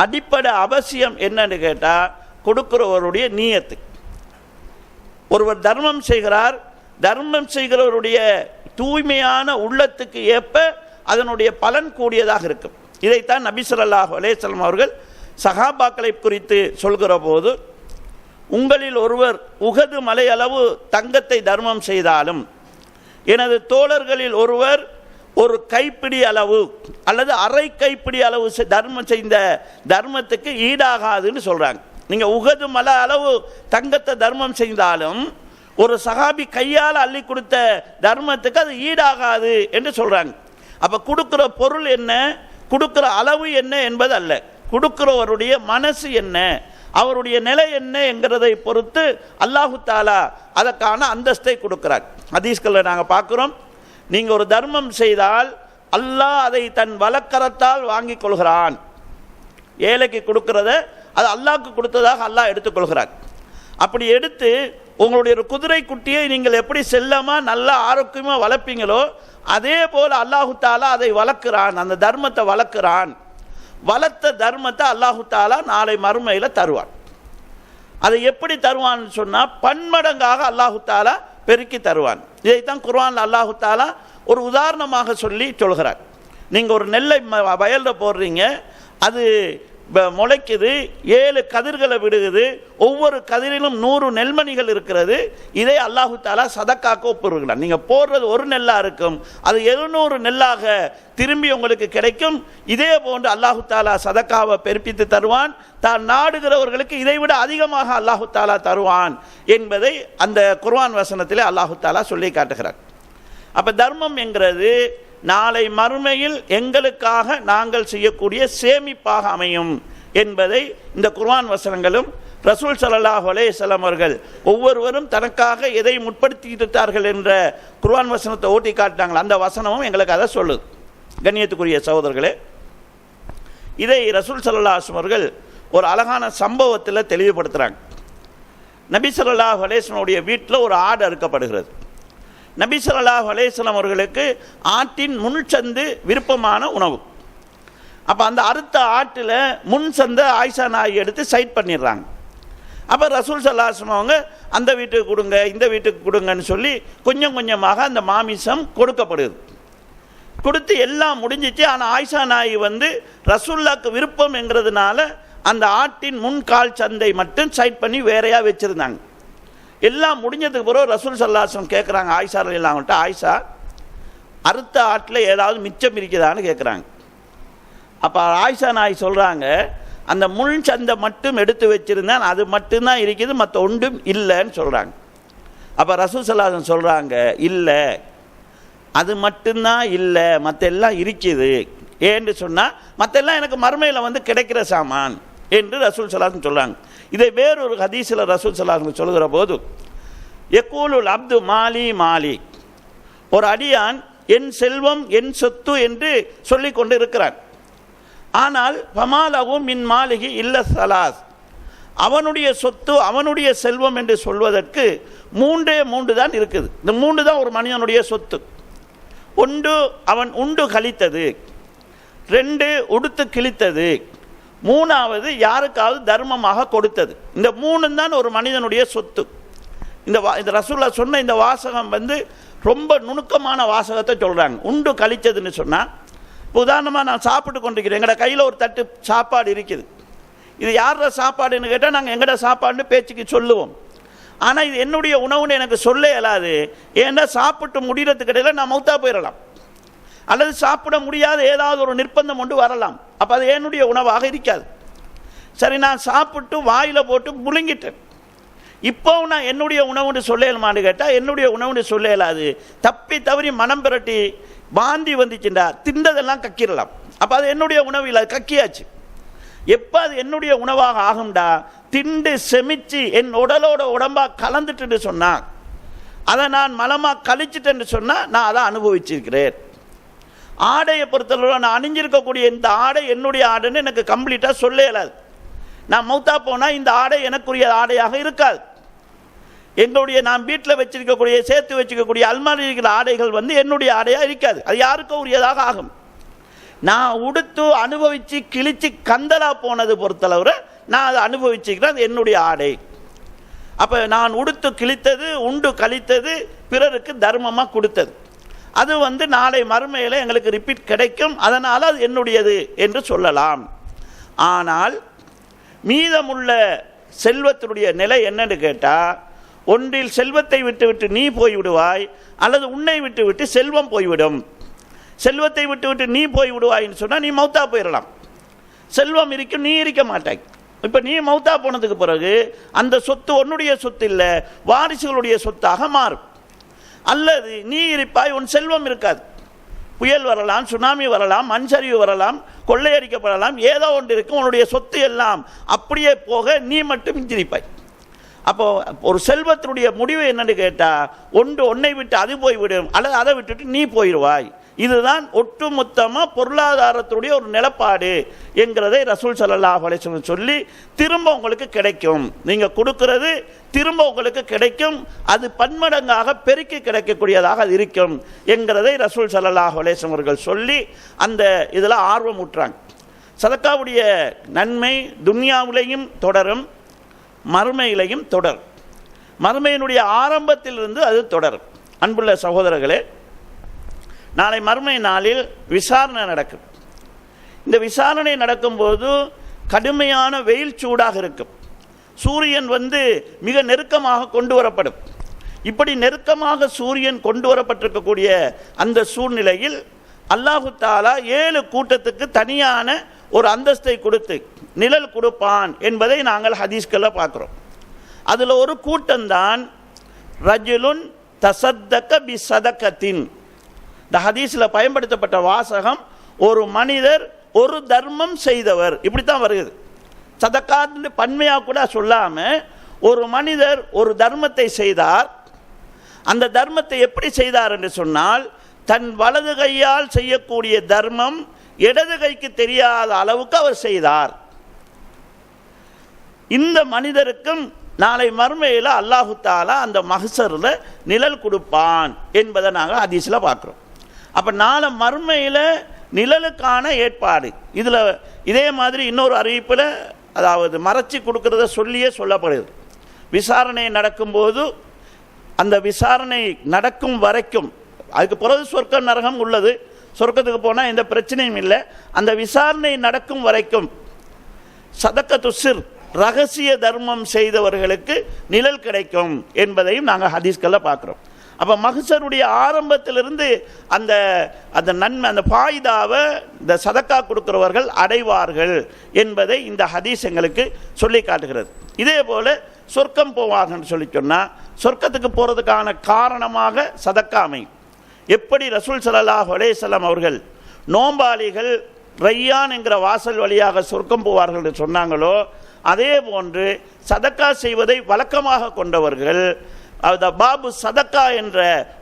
அடிப்படை அவசியம் என்னன்னு கேட்டால் கொடுக்கிறவருடைய நீயத்து. ஒருவர் தர்மம் செய்கிறார், தர்மம் செய்கிறவருடைய தூய்மையான உள்ளத்துக்கு ஏற்ப அதனுடைய பலன் கூடியதாக இருக்கும். இதைத்தான் நபி ஸல்லல்லாஹு அலைஹி வஸல்லம் அவர்கள் சஹாபாக்களை குறித்து சொல்கிற போது, உங்களில் ஒருவர் உஹது மலை அளவு தங்கத்தை தர்மம் செய்தாலும் எனது தோழர்களில் ஒருவர் ஒரு கைப்பிடி அளவு அல்லது அரை கைப்பிடி அளவு தர்மம் செய்த தர்மத்துக்கு ஈடாகாதுன்னு சொல்கிறாங்க. நீங்கள் உஹது மலை அளவு தங்கத்தை தர்மம் செய்தாலும் ஒரு சஹாபி கையால் அள்ளி கொடுத்த தர்மத்துக்கு அது ஈடாகாது என்று சொல்கிறாங்க. அப்போ கொடுக்குற பொருள் என்ன, கொடுக்குற அளவு என்ன என்பது அல்ல, கொடுக்கிறவருடைய மனசு என்ன, அவருடைய நிலை என்ன என்கிறதை பொறுத்து அல்லாஹு தாலா அதற்கான அந்தஸ்தை கொடுக்கிறார். ஹதீஸ்களில் நாங்கள் பார்க்குறோம், நீங்கள் ஒரு தர்மம் செய்தால் அல்லாஹ் அதை தன் வலக்கரத்தால் வாங்கி கொள்கிறான். ஏழைக்கு கொடுக்கிறத அது அல்லாஹ்க்கு கொடுத்ததாக அல்லாஹ் எடுத்துக்கொள்கிறார். அப்படி எடுத்து உங்களுடைய ஒரு குதிரை குட்டியை நீங்கள் எப்படி செல்லமாக நல்லா ஆரோக்கியமாக வளர்ப்பீங்களோ அதே போல் அல்லாஹு தாலா அதை வளர்க்கிறான், அந்த தர்மத்தை வளர்க்கிறான். வளர்த்த தர்மத்தை அல்லாஹு தாலா நாளை மறுமையில் தருவான். அதை எப்படி தருவான்னு சொன்னால் பன்மடங்காக அல்லாஹு தாலா பெருக்கி தருவான். இதைத்தான் குர்ஆனில் அல்லாஹு தாலா ஒரு உதாரணமாக சொல்லி சொல்கிறார். நீங்கள் ஒரு நெல்லை வயலில் போடுறீங்க, அது முளைக்குது, 7 கதிர்களை விடுகுது, ஒவ்வொரு கதிரிலும் 100 நெல்மணிகள் இருக்கிறது. இதே அல்லாஹு தாலா சதக்காக்க ஒப்புருக்கிறான். நீங்கள் போடுறது ஒரு நெல்லாக இருக்கும், அது 700 நெல்லாக திரும்பி உங்களுக்கு கிடைக்கும். இதே போன்று அல்லாஹு தாலா சதக்காவை பெருப்பித்து தருவான். தான் நாடுகிறவர்களுக்கு இதைவிட அதிகமாக அல்லாஹு தாலா தருவான் என்பதை அந்த குர்ஆன் வசனத்திலே அல்லாஹு தாலா சொல்லி காட்டுகிறார். அப்போ தர்மம் என்கிறது நாளை மறுமையில் எங்களுக்காக நாங்கள் செய்யக்கூடிய சேமிப்பாக அமையும் என்பதை இந்த குர்ஆன் வசனங்களும் ரசூல் ஸல்லல்லாஹு அலைஹி வஸல்லம் அவர்கள் ஒவ்வொருவரும் தனக்காக எதை முற்படுத்திட்டார்கள் என்ற குர்ஆன் வசனத்தை ஓட்டி காட்டினாங்க. அந்த வசனமும் எங்களுக்கு அதை சொல்லுது. கண்ணியத்துக்குரிய சகோதரர்களே, இதை ரசூல் ஸல்லல்லாஹு அலைஹி வஸல்லம் அவர்கள் ஒரு அழகான சம்பவத்தில் தெளிவுபடுத்துகிறாங்க. நபி ஸல்லல்லாஹு அலைஹி வஸல்லம் உடைய வீட்டில் ஒரு ஆடு அறுக்கப்படுகிறது. நபி ஸல்லல்லாஹு அலைஹி வஸல்லம் அவர்களுக்கு ஆட்டின் முன் சந்து விருப்பமான உணவு. அப்போ அந்த அறுத்த ஆட்டில் முன் சந்தை ஆயிஷா நாய் எடுத்து சைட் பண்ணிடுறாங்க. அப்போ ரசூல் ஸல்லல்லாஹு அலைஹி வஸல்லம் அவங்க அந்த வீட்டுக்கு கொடுங்க இந்த வீட்டுக்கு கொடுங்கன்னு சொல்லி கொஞ்சம் கொஞ்சமாக அந்த மாமிசம் கொடுக்கப்படுது. கொடுத்து எல்லாம் முடிஞ்சிச்சு. ஆனால் ஆயிஷா நாய் ரசூலுல்லாஹ்க்கு விருப்பம் என்கிறதுனால அந்த ஆட்டின் முன்கால் சந்தை மட்டும் சைட் பண்ணி வேறையாக வச்சுருந்தாங்க. எல்லாம் முடிஞ்சதுக்கு பிறகு ரசூல் ஸல்லல்லாஹு அலைஹி வஸல்லம் கேட்குறாங்க ஆயிஷா ரலியல்லாஹு அன்ஹா, ஆயிஷா அறுத்த ஆட்டில் ஏதாவது மிச்சம் இருக்குதான்னு கேட்குறாங்க. அப்போ ஆயிஷா நாய் சொல்கிறாங்க, அந்த முள் சந்தை மட்டும் எடுத்து வச்சுருந்தேன், அது மட்டும்தான் இருக்குது, மற்ற ஒன்றும் இல்லைன்னு சொல்கிறாங்க. அப்போ ரசூல் ஸல்லல்லாஹு அலைஹி வஸல்லம் சொல்கிறாங்க, இல்லை அது மட்டும்தான் இல்லை, மற்ற எல்லாம் இருக்குது. ஏன்னு சொன்னால் மற்ற எல்லாம் எனக்கு மறுமையில் கிடைக்கிற சாமான் என்று ரசூல் ஸல்லல்லாஹு அலைஹி வஸல்லம் சொல்கிறாங்க. இதை வேறொரு ஹதீஸில் ரசூல் ஸல்லல்லாஹு அலைஹி வஸல்லம் சொல்கிற போது, யக்கூலுல் அப்து மாலி மாலி, ஒரு அடியான் என் செல்வம் என் சொத்து என்று சொல்லி கொண்டு இருக்கிறான். ஆனால் பமாலகும் மின் மாளிகை இல்ல சலாஸ், அவனுடைய சொத்து அவனுடைய செல்வம் என்று சொல்வதற்கு மூன்றே தான் இருக்குது. இந்த மூன்று தான் ஒரு மனிதனுடைய சொத்து. ஒன்று அவன் உண்டு கழித்தது, ரெண்டு உடுத்து கிழித்தது, மூணாவது யாருக்காவது தர்மமாக கொடுத்தது. இந்த மூணு தான் ஒரு மனிதனுடைய சொத்து. இந்த ரசூலுல்லாஹ் சொன்ன இந்த வாசகம் ரொம்ப நுணுக்கமான வாசகத்தை சொல்கிறாங்க. உண்டு கழித்ததுன்னு சொன்னால், உதாரணமாக நான் சாப்பிட்டு கொண்டிருக்கிறேன், எங்களோட கையில் ஒரு தட்டு சாப்பாடு இருக்குது. இது யாரோட சாப்பாடுன்னு கேட்டால் நாங்கள் எங்களோட சாப்பாடுன்னு பேச்சுக்கு சொல்லுவோம். ஆனால் இது என்னுடைய உணவுன்னு எனக்கு சொல்ல இயலாது. ஏன்னா சாப்பிட்டு முடிகிறதுக்கு இடையில் நான் மௌத்தா போயிடலாம், அல்லது சாப்பிட முடியாத ஏதாவது ஒரு நிர்பந்தம் கொண்டு வரலாம். அப்போ அது என்னுடைய உணவாக இருக்காது. சரி, நான் சாப்பிட்டு வாயில் போட்டு முழுங்கிட்டேன், இப்போ நான் என்னுடைய உணவுன்னு சொல்லலாமான்னு கேட்டால் என்னுடைய உணவுன்னு சொல்ல இயலாது. தப்பி தவறி மனம் பிரட்டி வாந்தி வந்துச்சுண்டா திண்டதெல்லாம் கக்கிடலாம். அப்போ அது என்னுடைய உணவு இல்லை, கக்கியாச்சு. எப்போ அது என்னுடைய உணவாக ஆகும்டா, திண்டு செமிச்சு என் உடலோட உடம்பாக கலந்துட்டுன்னு சொன்னால், அதை நான் மலமாக கழிச்சிட்டேன்னு சொன்னால் நான் அதை அனுபவிச்சிருக்கிறேன். ஆடையை பொறுத்தளவு நான் அணிஞ்சிருக்கக்கூடிய இந்த ஆடை என்னுடைய ஆடைன்னு எனக்கு கம்ப்ளீட்டாக சொல்ல இயலாது. நான் மௌத்தா போனால் இந்த ஆடை எனக்குரிய ஆடையாக இருக்காது. எங்களுடைய நான் வீட்டில் வச்சிருக்கக்கூடிய சேர்த்து வச்சுக்கக்கூடிய அல்மாரி இருக்கிற ஆடைகள் என்னுடைய ஆடையாக இருக்காது, அது யாருக்கோ உரியதாக ஆகும். நான் உடுத்து அனுபவித்து கிழிச்சு கந்தலா போனது பொறுத்தளவு நான் அதை அனுபவிச்சுக்கிறேன், அது என்னுடைய ஆடை. அப்போ நான் உடுத்து கிழித்தது உண்டு கழித்தது பிறருக்கு தர்மமாக கொடுத்தது, அது நாளை மறுமையில் எங்களுக்கு ரிப்பீட் கிடைக்கும், அதனால் அது என்னுடையது என்று சொல்லலாம். ஆனால் மீதமுள்ள செல்வத்தினுடைய நிலை என்னன்னு கேட்டால், ஒன்றில் செல்வத்தை விட்டு விட்டு நீ போய்விடுவாய், அல்லது உன்னை விட்டு விட்டு செல்வம் போய்விடும். செல்வத்தை விட்டு விட்டு நீ போய்விடுவாயின்னு சொன்னால் நீ மௌத்தா போயிடலாம், செல்வம் இருக்கும், நீ இருக்க மாட்டாய். இப்போ நீ மௌத்தா போனதுக்கு பிறகு அந்த சொத்து உன்னுடைய சொத்து இல்லை, வாரிசுகளுடைய சொத்தாக மாறும். அல்லது நீ இருப்பாய், உன் செல்வம் இருக்காது. புயல் வரலாம், சுனாமி வரலாம், மண் சரிவு வரலாம், கொள்ளையடிக்கப்படலாம், ஏதோ ஒன்று இருக்கும், உன்னுடைய சொத்து எல்லாம் அப்படியே போக நீ மட்டும் மிஞ்சிருப்பாய். அப்போ ஒரு செல்வத்தினுடைய முடிவு என்னன்னு கேட்டால், ஒன்று உன்னை விட்டு அது போய்விடும், அல்லது அதை விட்டுட்டு நீ போயிடுவாய். இதுதான் ஒட்டுமொத்தமாக பொருளாதாரத்துடைய ஒரு நிலப்பாடு என்கிறதை ரசூல் ஸல்லல்லாஹு அலைஹி வஸல்லம் சொல்லி, திரும்ப உங்களுக்கு கிடைக்கும், நீங்கள் கொடுக்கிறது திரும்ப உங்களுக்கு கிடைக்கும், அது பன்மடங்காக பெருக்கி கிடைக்கக்கூடியதாக அது இருக்கும் என்கிறதை ரசூல் ஸல்லல்லாஹு அலைஹி வஸல்லம் அவர்கள் சொல்லி அந்த இதில் ஆர்வம் ஊட்டுறாங்க. சதக்காவுடைய நன்மை துன்யாவிலையும் தொடரும், மறுமையிலையும் தொடரும். மறுமையினுடைய ஆரம்பத்திலிருந்து அது தொடரும். அன்புள்ள சகோதரர்களே, நாளை மறுமை நாளில் விசாரணை நடக்கும். இந்த விசாரணை நடக்கும்போது கடுமையான வெயில் சூடாக இருக்கும். சூரியன் மிக நெருக்கமாக கொண்டு வரப்படும். இப்படி நெருக்கமாக சூரியன் கொண்டு வரப்பட்டிருக்கக்கூடிய அந்த சூழ்நிலையில் அல்லாஹு தஆலா 7 கூட்டத்துக்கு தனியான ஒரு அந்தஸ்தை கொடுத்து நிழல் கொடுப்பான் என்பதை நாங்கள் ஹதீஸ்களை பார்க்குறோம். அதில் ஒரு கூட்டம்தான் ரஜுலுன் தசத்தக பி சதகத்தின். இந்த ஹதீஸில் பயன்படுத்தப்பட்ட வாசகம் ஒரு மனிதர் ஒரு தர்மம் செய்தவர், இப்படித்தான் வருகிறது. சதக்கான்னு பன்மையாக கூட சொல்லாமல் ஒரு மனிதர் ஒரு தர்மத்தை செய்தார். அந்த தர்மத்தை எப்படி செய்தார் என்று சொன்னால், தன் வலது கையால் செய்யக்கூடிய தர்மம் இடது கைக்கு தெரியாத அளவுக்கு அவர் செய்தார். இந்த மனிதருக்கும் நாளை மறுமையில் அல்லாஹு தாலா அந்த மஹ்சரில் நிழல் கொடுப்பான் என்பதை நாங்கள் ஹதீஸில் பார்க்குறோம். அப்போ நாளை மறுமையில் நிழலுக்கான ஏற்பாடு இதில் இதே மாதிரி இன்னொரு அறிவிப்பில், அதாவது மறைச்சி கொடுக்கறத சொல்லியே சொல்லப்படுது. விசாரணை நடக்கும்போது அந்த விசாரணை நடக்கும் வரைக்கும், அதுக்கு பிறகு சொர்க்க நரகம் உள்ளது, சொர்க்கத்துக்கு போனால் எந்த பிரச்சனையும் இல்லை. அந்த விசாரணை நடக்கும் வரைக்கும் சதக்கத்து சிர், ரகசிய தர்மம் செய்தவர்களுக்கு நிழல் கிடைக்கும் என்பதையும் நாங்கள் ஹதீஸ்களில் பார்க்குறோம். அப்போ மஹ்சருடைய ஆரம்பத்திலிருந்து அந்த அந்த நன்மை, அந்த ஃபாயிதாவை இந்த சதக்கா கொடுக்கிறவர்கள் அடைவார்கள் என்பதை இந்த ஹதீஸ் எங்களுக்கு சொல்லி காட்டுகிறது. இதே போல் சொர்க்கம் போவாங்கன்னு சொல்லி சொன்னால் சொர்க்கத்துக்கு போகிறதுக்கான காரணமாக சதக்கா அமையும். எப்படி ரசூல் ஸல்லல்லாஹு அலைஹி வஸல்லம் அவர்கள் நோம்பாளிகள் ரையான் என்கிற வாசல் வழியாக சொர்க்கம் போவார்கள் என்று சொன்னாங்களோ, அதே போன்று சதக்கா செய்வதை வழக்கமாக கொண்டவர்கள் பாபு சதக்கா என்ற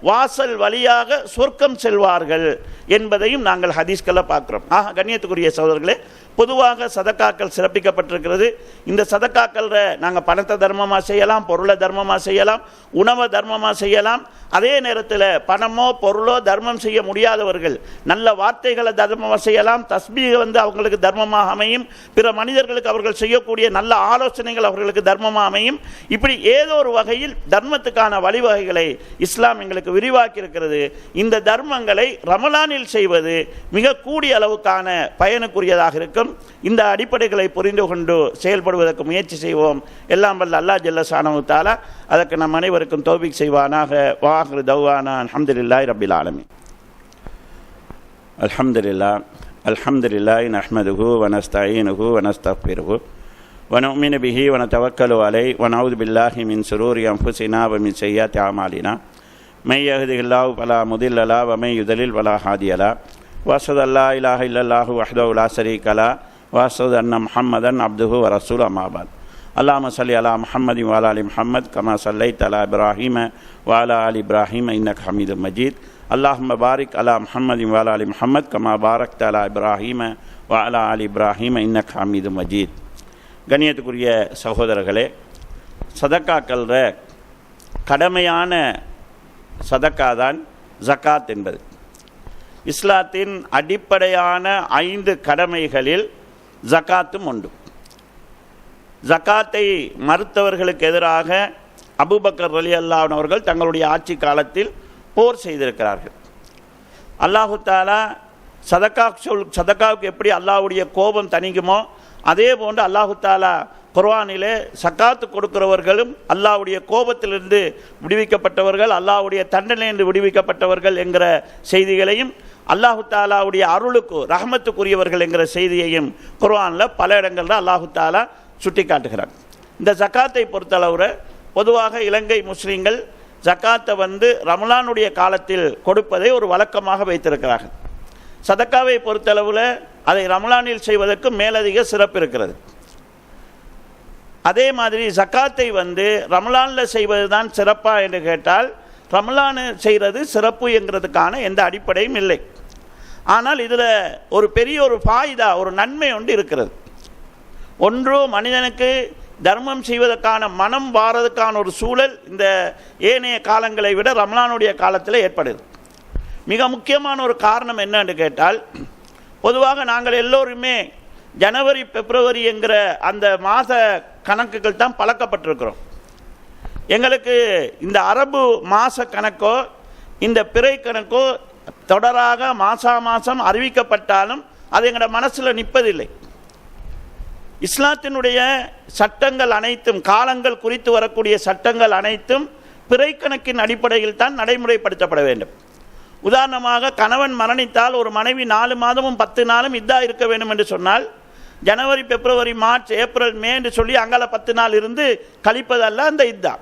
வாசல் வழியாக சொர்க்கம் செல்வார்கள் என்பதையும் நாங்கள் ஹதீஸ்களை பார்க்கிறோம். கண்ணியத்துக்குரிய சகோதரர்களே, பொதுவாக சதக்காக்கள் சிறப்பிக்கப்பட்டிருக்கிறது. இந்த சதக்காக்களில் நாங்கள் பணத்தை தர்மமாக செய்யலாம், பொருளை தர்மமாக செய்யலாம், உணவை தர்மமாக செய்யலாம். அதே நேரத்தில் பணமோ பொருளோ தர்மம் செய்ய முடியாதவர்கள் நல்ல வார்த்தைகளை தர்மமாக செய்யலாம். தஸ்பீஹ் அவங்களுக்கு தர்மமாக அமையும். பிற மனிதர்களுக்கு அவர்கள் செய்யக்கூடிய நல்ல ஆலோசனைகள் அவர்களுக்கு தர்மமாக அமையும். இப்படி ஏதோ ஒரு வகையில் தர்மத்துக்கான வழிவகைகளை இஸ்லாம் எங்களுக்கு விரிவாக்கி இருக்கிறது. இந்த தர்மங்களை ரமலானில் செய்வது மிக கூடிய அளவுக்கான பயனுக்குரியதாக இருக்கும். இந்த அடிப்படைகளை புரிந்து கொண்டு செயல்படுவதற்கு முயற்சி செய்வோம். எல்லாம் வல்ல அல்லாஹ் ஜல்ல ஷானஹு தஆலா அதற்கு நம் அனைவருக்கும் தௌஃபீக் செய்வானாக. வாஹிரு தவ்வானா அல்ஹம்துலில்லாஹி ரப்பில் ஆலமீன். அல்ஹம்துலில்லாஹி நஹ்மதுஹு வ நஸ்தஈனுஹு வ நஸ்தக்ஃபிருஹு வ நு'மினு பிஹி வ நதவக்கலு அலைஹி வ நஊது பில்லாஹி மின் ஷுரூரி அன்ஃபுஸினா வ மின் ஸய்யிஆத்தி அஅமாலினா மை யஹ்திஹில்லாஹு ஃபலா முதில்ல லஹு வ மை யுத்லில் ஃபலா ஹாதிய லஹு வஅஷ்ஹது அல்லா இலாஹ இல்லல்லாஹு வஹ்தஹு லா ஷரீக லஹு வஅஷ்ஹது அன்ன முஹம்மதன் அப்துஹு வ ரசூலுஹு அம்மா பஅத். அல்லாஹும்ம ஸல்லி அலா முஹம்மதின் வ அலா ஆலி முஹம்மத் கமா ஸல்லைத அலா இப்ராஹீம வ அலா ஆலி இப்ராஹீம இன்னக ஹமீதும் மஜீத். அல்லாஹும்ம பாரிக் அலா முஹம்மதின் வ அலா ஆலி முஹம்மத் கமா பாரக்த அலா இப்ராஹீம வ அலா ஆலி இப்ராஹீம இன்னக ஹமீதும் மஜீத். கண்ணியத்துக்குரிய சகோதரர்களே, சதக்காக்கள கடமையான சதக்கா தான் ஜகாத் என்பது. இஸ்லாத்தின் அடிப்படையான 5 கடமைகளில் ஜகாத்தும் உண்டு. ஜகாத்தை மறுத்தவர்களுக்கு எதிராக அபூபக்கர் ரலியல்லாஹு அன்ஹு அவர்கள் தங்களுடைய ஆட்சி காலத்தில் போர் செய்திருக்கிறார்கள். அல்லாஹு தஆலா சதக்காவுக்கு எப்படி அல்லாஹ்வுடைய கோபம் தணிக்குமோ அதே போன்று அல்லாஹு தஆலா குர்ஆனிலே சகாத்து கொடுக்கிறவர்களும் அல்லாஹ்வுடைய கோபத்திலிருந்து விடுவிக்கப்பட்டவர்கள், அல்லாஹ்வுடைய தண்டனையிலிருந்து விடுவிக்கப்பட்டவர்கள் என்கிற செய்திகளையும், அல்லாஹு தஆலாவுடைய அருளுக்கு ரஹ்மத்துக்குரியவர்கள் என்கிற செய்தியையும் குர்ஆனில் பல இடங்களில் அல்லாஹு தஆலா சுட்டி காட்டுகிறார். இந்த ஜகாத்தை பொறுத்தளவில் பொதுவாக இலங்கை முஸ்லீம்கள் ஜகாத்தை ரமலானுடைய காலத்தில் கொடுப்பதை ஒரு வழக்கமாக வைத்திருக்கிறார்கள். சதக்காவை பொறுத்தளவில் அதை ரமலானில் செய்வதற்கு மேலதிக சிறப்பு இருக்கிறது. அதே மாதிரி ஜகாத்தை ரமலானில் செய்வது தான் சிறப்பா என்று கேட்டால், ரமலானு செய்கிறது சிறப்பு என்கிறதுக்கான எந்த அடிப்படையும் இல்லை. ஆனால் இதில் ஒரு பெரிய ஒரு ஃபாயிதா, ஒரு நன்மை ஒன்று இருக்கிறது. ஒன்று, மனிதனுக்கு தர்மம் செய்வதற்கான மனம் வாரதுக்கான ஒரு சூழல் இந்த ஏனைய காலங்களை விட ரமலானுடைய காலத்தில் ஏற்படுது. மிக முக்கியமான ஒரு காரணம் என்னன்னு கேட்டால், பொதுவாக நாங்கள் எல்லோருமே ஜனவரி பிப்ரவரி என்கிற அந்த மாத கணக்குகள் தான் பழக்கப்பட்டிருக்கிறோம். எங்களுக்கு இந்த அரபு மாத கணக்கோ இந்த பிறை கணக்கோ தொடராக மாதம் அறிவிக்கப்பட்டாலும் அது எங்களோட மனசில் நிற்பதில்லை. இஸ்லாத்தினுடைய சட்டங்கள் அனைத்தும், காலங்கள் குறித்து வரக்கூடிய சட்டங்கள் அனைத்தும் பிறை கணக்கின் அடிப்படையில் தான் நடைமுறைப்படுத்தப்பட வேண்டும். உதாரணமாக, கணவன் மரணித்தால் ஒரு மனைவி 4 மாதமும் 10 நாளும் இதா இருக்க வேண்டும் என்று சொன்னால், ஜனவரி பிப்ரவரி மார்ச் ஏப்ரல் மே என்று சொல்லி அங்கால 10 நாள் இருந்து கழிப்பதல்ல அந்த இதா.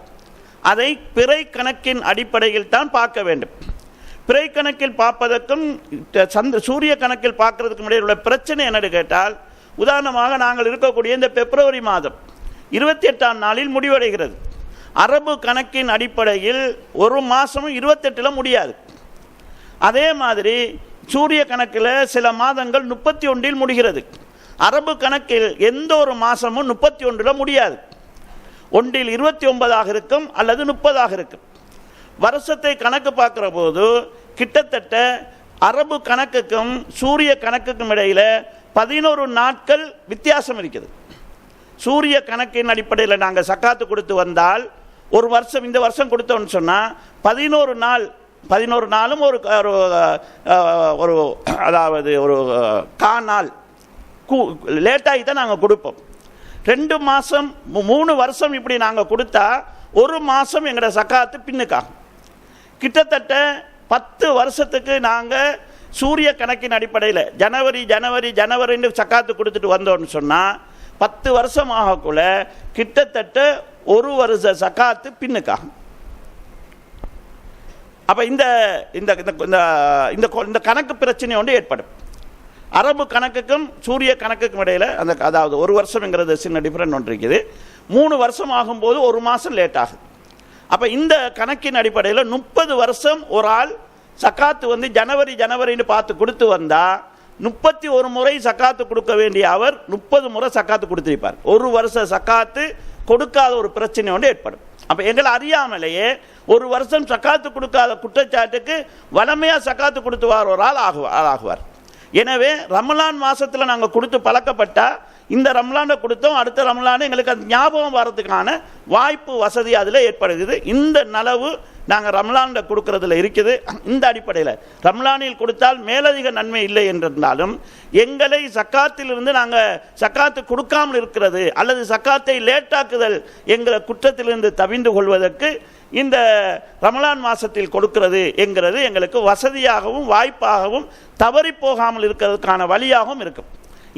அதை பிறை கணக்கின் அடிப்படையில் தான் பார்க்க வேண்டும். பிறை கணக்கில் பார்ப்பதற்கும் சூரிய கணக்கில் பார்க்கறதுக்கும் இடையே உள்ள பிரச்சனை என்னன்னு கேட்டால், உதாரணமாக நாங்கள் இருக்கக்கூடிய இந்த பிப்ரவரி மாதம் 28ஆம் நாளில் முடிவடைகிறது. அரபு கணக்கின் அடிப்படையில் ஒரு மாதமும் 28 முடியாது. அதே மாதிரி சூரிய கணக்கில் சில மாதங்கள் 31 முடிகிறது. அரபு கணக்கில் எந்த ஒரு மாதமும் 31 முடியாது. ஒன்றில் 29 இருக்கும் அல்லது 30 இருக்கும். வருஷத்தை கணக்கு பார்க்குற போது கிட்டத்தட்ட அரபு கணக்குக்கும் சூரிய கணக்குக்கும் இடையில் 11 நாட்கள் வித்தியாசம் இருக்குது. சூரிய கணக்கின் அடிப்படையில் நாங்கள் சக்காத்து கொடுத்து வந்தால் ஒரு வருஷம், இந்த வருஷம் கொடுத்தோன்னு சொன்னால் 11 நாளும் ஒரு அதாவது ஒரு காநாள் லேட்டாகி தான் நாங்கள் கொடுப்போம். 2 மாதம் 3 வருஷம் இப்படி நாங்கள் கொடுத்தா ஒரு மாதம் எங்களோட சக்காத்து பின்னுக்காகும். கிட்டத்தட்ட 10 வருஷத்துக்கு நாங்கள் சூரிய கணக்கின் அடிப்படையில் ஜனவரின்னு சக்காத்து கொடுத்துட்டு வந்தோன்னு சொன்னால் 10 வருஷம் ஆகக்குள்ள கிட்டத்தட்ட ஒரு வருஷ சக்காத்து பின்னுக்காகும். அப்போ இந்த இந்த இந்த கணக்கு பிரச்சனை ஒன்று ஏற்படும். அரபு கணக்குக்கும் சூரிய கணக்குக்கும் இடையில் அதாவது ஒரு வருஷம்ங்கிறது சின்ன டிஃப்ரெண்ட் ஒன்று இருக்குது. 3 வருஷம் ஆகும்போது ஒரு மாதம் லேட் ஆகுது. அப்போ இந்த கணக்கின் அடிப்படையில் 30 வருஷம் ஒரு ஆள் சக்காத்து ஜனவரின்னு பார்த்து கொடுத்து வந்தால் 31 முறை சக்காத்து கொடுக்க வேண்டிய அவர் 30 முறை சக்காத்து கொடுத்திருப்பார். ஒரு வருஷ சக்காத்து கொடுக்காத ஒரு பிரச்சனை ஒன்று ஏற்படும். அப்போ எங்களை அறியாமலேயே ஒரு வருஷம் சக்காத்து கொடுக்காத குற்றச்சாட்டுக்கு வளமையாக சக்காத்து கொடுத்து ஒரு ஆள் ஆகுவார். எனவே ரமலான் மாதத்தில் நாங்கள் கொடுத்து பழக்கப்பட்டால் இந்த ரமலானை கொடுத்தோம், அடுத்த ரமலானை எங்களுக்கு அது ஞாபகம் வர்றதுக்கான வாய்ப்பு வசதி அதில் ஏற்படுகிறது. இந்த நலவு நாங்கள் ரமலானில் கொடுக்கறதுல இருக்குது. இந்த அடிப்படையில் ரமலானில் கொடுத்தால் மேலதிக நன்மை இல்லை என்றிருந்தாலும் எங்களை சக்காத்திலிருந்து நாங்கள் சக்காத்து கொடுக்காமல் இருக்கிறது அல்லது சக்காத்தை லேட்டாக்குதல் என்கிற குற்றத்திலிருந்து தவிந்து கொள்வதற்கு இந்த ரமலான் மாதத்தில் கொடுக்கிறது என்கிறது எங்களுக்கு வசதியாகவும் வாய்ப்பாகவும் தவறி போகாமல் இருக்கிறதுக்கான வழியாகவும் இருக்கும்.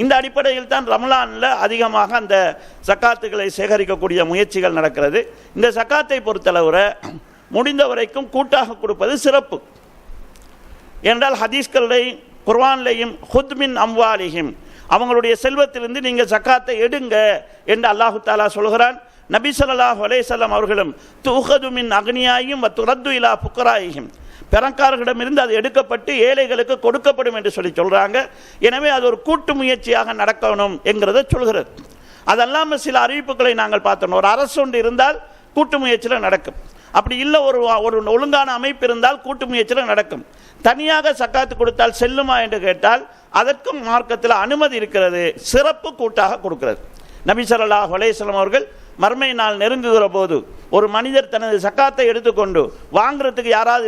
இந்த அடிப்படையில் தான் ரமலானில் அதிகமாக அந்த சக்காத்துகளை சேகரிக்கக்கூடிய முயற்சிகள் நடக்கிறது. இந்த சக்காத்தை பொறுத்தளவுல முடிந்த வரைக்கும் கூட்டாக கொடுப்பது சிறப்பு. என்றால் ஹதீஸ்களையும் குர்ஆன்லையும் ஹுத் மின் அம்வாலிஹிம், அவங்களுடைய செல்வத்திலிருந்து நீங்கள் சக்காத்தை எடுங்க என்று அல்லாஹு தாலா சொல்கிறான். நபி ஸல்லல்லாஹு அலைஹி வஸல்லம் அவர்களும் துஹது மின் அக்னியாயும் வ துரத்து இலா ஃபுக்கராயிஹிம், பெறங்காரர்களிடமிருந்து அது எடுக்கப்பட்டு ஏழைகளுக்கு கொடுக்கப்படும் என்று சொல்கிறாங்க. எனவே அது ஒரு கூட்டு முயற்சியாக நடக்கணும் என்கிறத சொல்கிறது. அதெல்லாமல் சில அறிவிப்புகளை நாங்கள் பார்த்தோம். ஒரு அரசு ஒன்று இருந்தால் கூட்டு முயற்சியில் நடக்கும். அப்படி இல்லை ஒரு ஒழுங்கான அமைப்பு இருந்தால் கூட்டு முயற்சியில் நடக்கும். தனியாக சக்காத்து கொடுத்தால் செல்லுமா என்று கேட்டால் அதற்கும் மார்க்கத்தில் அனுமதி இருக்கிறது. சிறப்பு கூட்டாக கொடுக்கிறது. நபி ஸல்லல்லாஹு அலைஹி வஸல்லம் அவர்கள் மறுமை நாள் நெருங்குகிற போது ஒரு மனிதர் தனது சக்காத்தை எடுத்துக்கொண்டு வாங்குறதுக்கு யாராவது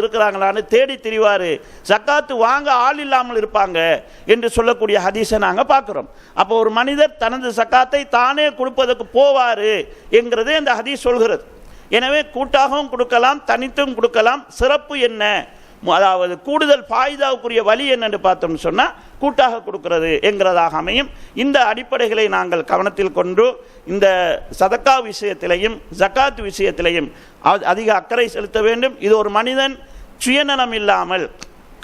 இருக்கிறாங்களான்னு தேடி திரிவார். சக்காத்து வாங்க ஆள் இல்லாமல் இருப்பாங்க என்று சொல்லக்கூடிய ஹதீஸை நாங்கள் பார்க்குறோம். அப்போ ஒரு மனிதர் தனது சக்காத்தை தானே கொடுப்பதற்கு போவார் என்கிறதே இந்த ஹதீஸ் சொல்கிறது. எனவே கூட்டாகவும் கொடுக்கலாம், தனித்தும் கொடுக்கலாம். சிறப்பு என்ன, அதாவது கூடுதல் ஃபாயிதாவுக்குரிய வழி என்னென்று பார்த்தோம்னு சொன்னால் கூட்டாக கொடுக்கிறது என்கிறதாக அமையும். இந்த அடிப்படைகளை நாங்கள் கவனத்தில் கொண்டு இந்த சதக்கா விஷயத்திலையும் ஜக்காத் விஷயத்திலையும் அதிக அக்கறை செலுத்த வேண்டும். இது ஒரு மனிதன் சுயநலம் இல்லாமல்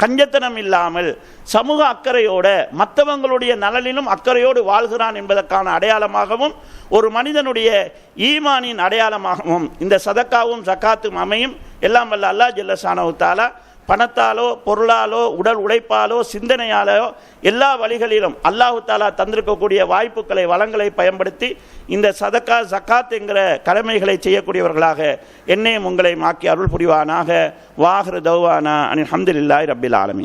கஞ்சத்தனம் இல்லாமல் சமூக அக்கறையோட மற்றவங்களுடைய நலனிலும் அக்கறையோடு வாழ்கிறான் என்பதற்கான அடையாளமாகவும் ஒரு மனிதனுடைய ஈமானின் அடையாளமாகவும் இந்த சதக்காவும் ஜக்காத்தும் அமையும். எல்லாம் வல்ல அல்லாஹ் ஜல்ல ஷானஹு தஆலா பணத்தாலோ பொருளாலோ உடல் உழைப்பாலோ சிந்தனையாலோ எல்லா வழிகளிலும் அல்லாஹு தாலா தந்திருக்கக்கூடிய வாய்ப்புகளை வளங்களை பயன்படுத்தி இந்த சதக்கா ஜக்காத் என்கிற கடமைகளை செய்யக்கூடியவர்களாக என்னையும் உங்களை மாக்கி அருள் புரிவானாக. வாஹிரு தௌவானா அனில் ஹம்துலில்லாஹி ரப்பில் ஆலமீன்.